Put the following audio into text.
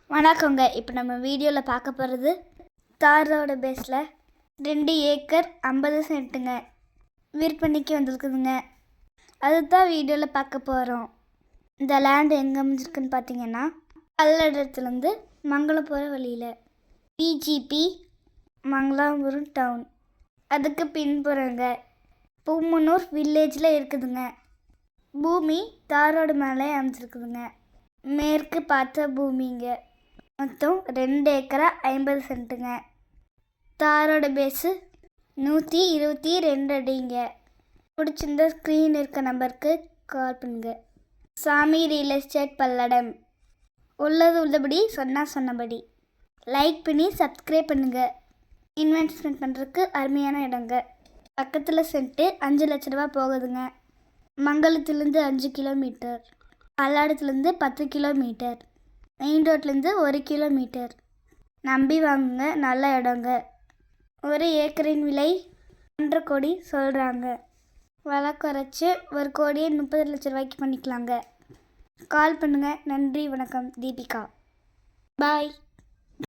வணக்கங்க. இப்போ நம்ம வீடியோவில் பார்க்க போகிறது தார் ரோடு பேஸில் 2 ஏக்கர் 50 சென்ட்டுங்க விற்பனைக்கு வந்திருக்குதுங்க. அதுதான் வீடியோவில் பார்க்க போகிறோம். இந்த லேண்ட் எங்கே அமைஞ்சிருக்குன்னு பார்த்தீங்கன்னா பல்லடத்துலேருந்து மங்களம் போகிற வழியில் பிஜிபி மங்களாபுரம் டவுன் அதுக்கு பின்புறங்க பூமனூர் வில்லேஜில் இருக்குதுங்க. பூமி தார் ரோடு மேலே அமைஞ்சிருக்குதுங்க. மேற்கு பார்த்த பூமிங்க. மொத்தம் 2 ஏக்கரா 50 சென்ட்டுங்க. தாரோட பேஸு 122 அடிங்க. பிடிச்சிருந்த ஸ்க்ரீன் இருக்க நம்பருக்கு கால் பண்ணுங்க. சாமி ரியல் எஸ்டேட் பல்லடம். உள்ளது உள்ளபடி சொன்னபடி லைக் பண்ணி சப்ஸ்கிரைப் பண்ணுங்க. இன்வெஸ்ட்மெண்ட் பண்ணுறதுக்கு அருமையான இடங்க. பக்கத்தில் சென்ட்டு 5 லட்ச ரூபா போகுதுங்க. மங்களத்துலேருந்து 5 கிலோமீட்டர், பல்லடத்துலேருந்து 10 கிலோமீட்டர், மெயின் ரோட்லேருந்து 1 கிலோமீட்டர். நம்பி வாங்குங்க, நல்ல இடங்க. ஒரு ஏக்கரின் விலை 1.5 கோடி சொல்கிறாங்க. விலை குறைச்சி 1,30,00,000 ரூபாய்க்கு பண்ணிக்கலாங்க. கால் பண்ணுங்கள். நன்றி, வணக்கம். தீபிகா. பாய்.